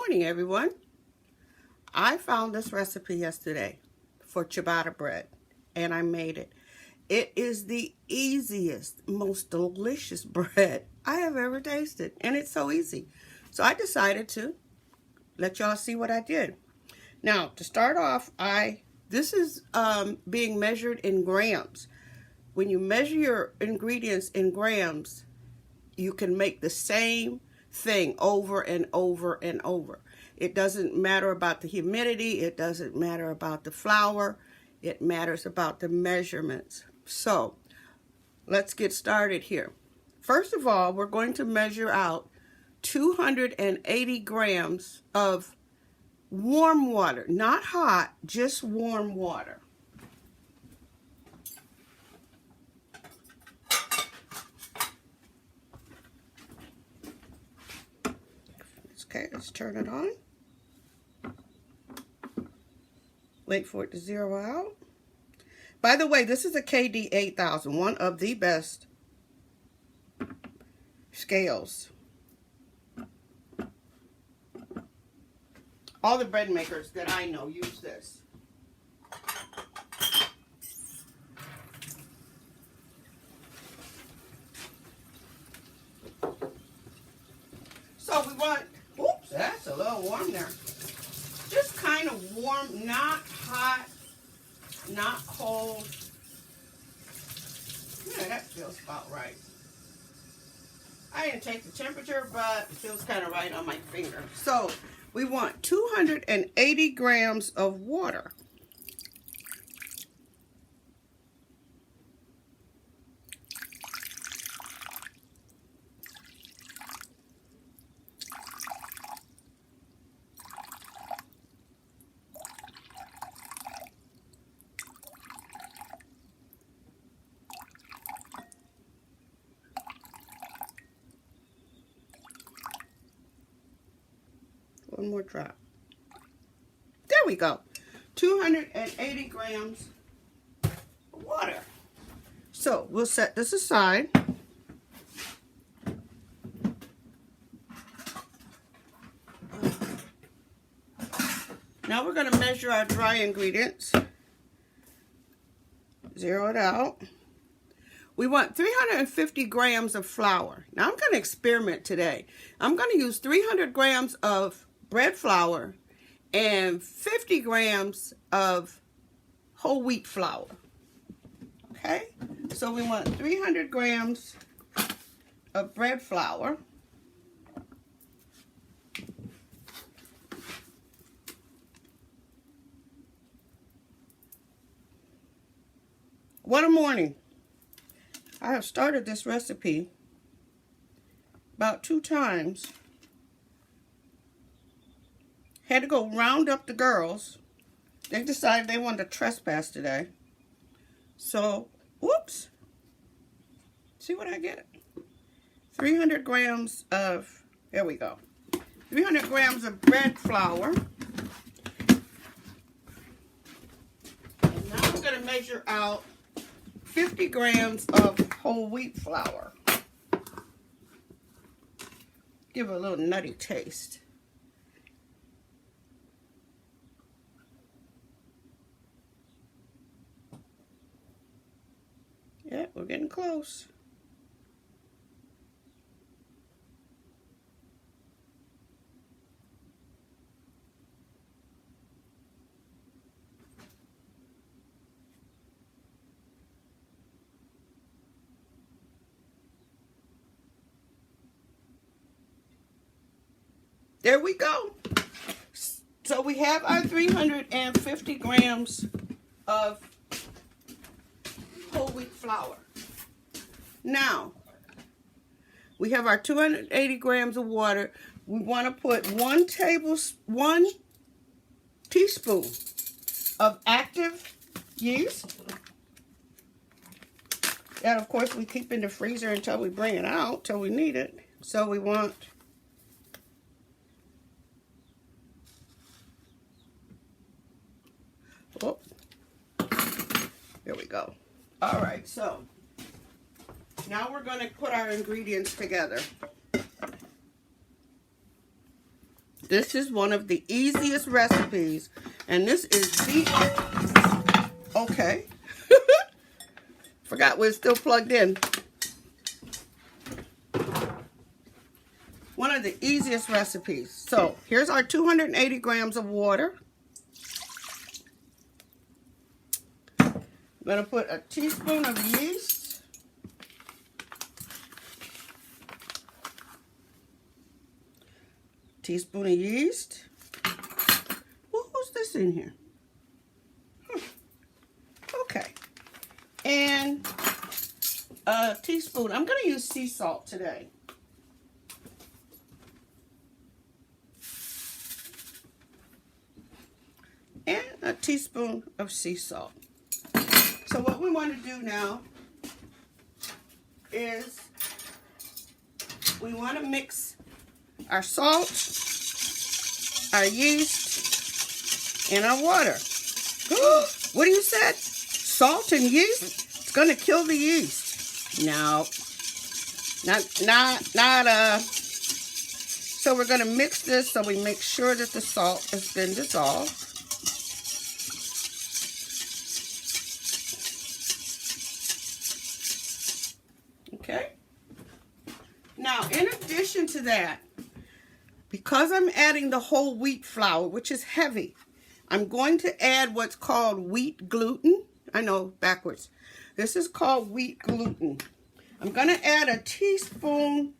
morning, everyone. I found this recipe yesterday for ciabatta bread, and I made it. It is the easiest, most delicious bread I have ever tasted, and it's so easy. So I decided to let y'all see what I did. Now, to start off, this is being measured in grams. When you measure your ingredients in grams, you can make the same thing over and over and over. It doesn't matter about the humidity. It doesn't matter about the flour. It matters about the measurements. So let's get started here. First of all, we're going to measure out 280 grams of warm water, not hot, just warm water. Okay, let's turn it on. Wait for it to zero out. By the way, this is a KD 8000, one of the best scales. All the bread makers that I know use this. So we want, oops, that's a little warm there. Just kind of warm, not hot, not cold. Yeah, that feels about right. I didn't take the temperature, but it feels kind of right on my finger. So we want 280 grams of water. One more drop. There we go. 280 grams of water. So we'll set this aside. Now we're going to measure our dry ingredients. Zero it out. We want 350 grams of flour. Now I'm going to experiment today. I'm going to use 300 grams of bread flour and 50 grams of whole wheat flour. Okay, so we want 300 grams of bread flour. What a morning. I have started this recipe about 2 times. Had to go round up the girls. They decided they wanted to trespass today. So, whoops. See what I get? 300 grams of, there we go. 300 grams of bread flour. And now I'm going to measure out 50 grams of whole wheat flour. Give it a little nutty taste. Yeah, we're getting close. There we go. So we have our 350 grams of whole wheat flour. Now, we have our 280 grams of water. We want to put 1 teaspoon of active yeast. That, of course, we keep in the freezer until we bring it out, till we need it. So we want there we go. All right, so now we're going to put our ingredients together. This is one of the easiest recipes. And this is okay. Forgot we're still plugged in. One of the easiest recipes. So here's our 280 grams of water. I'm going to put a teaspoon of yeast. Teaspoon of yeast. Well, who's this in here? Okay. And a teaspoon. I'm going to use sea salt today. And a teaspoon of sea salt. So what we want to do now is we want to mix our salt, our yeast, and our water. What do you say? Salt and yeast? It's going to kill the yeast. No. Not. So we're going to mix this so we make sure that the salt has been dissolved. Okay. Now, in addition to that, because I'm adding the whole wheat flour, which is heavy, I'm going to add what's called wheat gluten. I know, backwards. This is called wheat gluten. I'm going to add 1.5 teaspoons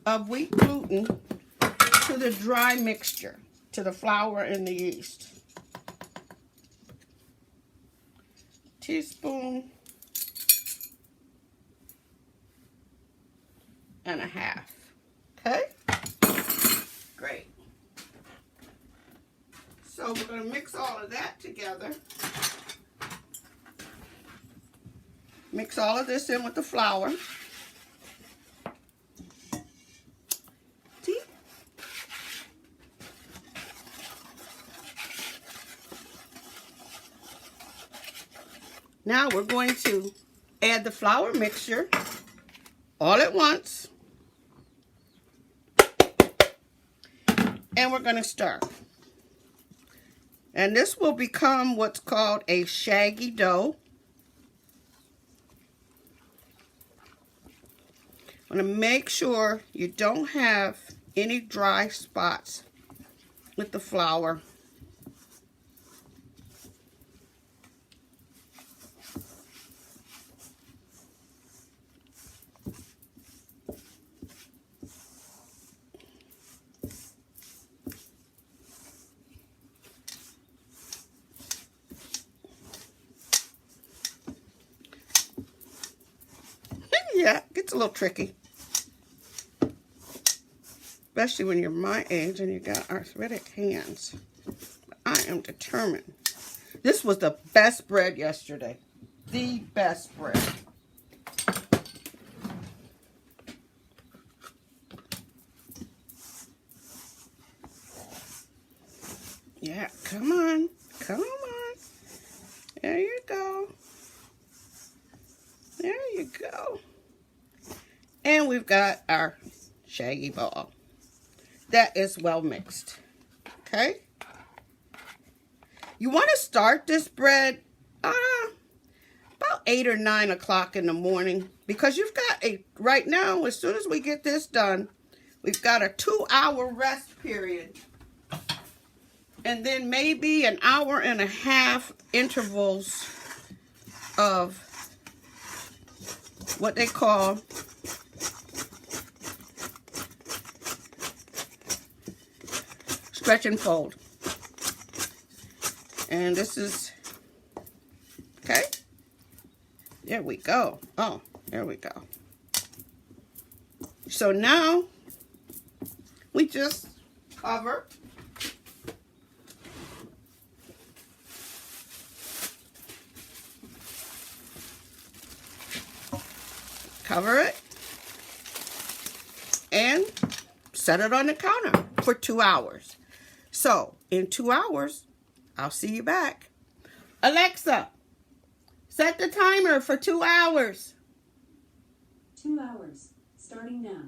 of wheat gluten to the dry mixture, to the flour and the yeast. 1.5 teaspoons. Okay? Great. So we're going to mix all of that together. Mix all of this in with the flour. See? Now we're going to add the flour mixture all at once. And we're going to stir. And this will become what's called a shaggy dough. I'm going to make sure you don't have any dry spots with the flour. Yeah, it gets a little tricky. Especially when you're my age and you got arthritic hands. But I am determined. This was the best bread yesterday. The best bread. Yeah, come on. Come on. There you go. There you go. And we've got our shaggy ball. That is well mixed. Okay? You want to start this bread about 8 or 9 o'clock in the morning, because you've got right now, as soon as we get this done, we've got a 2-hour rest period. And then maybe an 1.5 hour intervals of what they call stretch and fold. And this is, okay, there we go. Oh, there we go. So now we just cover. Cover it and set it on the counter for 2 hours. So in 2 hours, I'll see you back. Alexa, set the timer for 2 hours. 2 hours, starting now.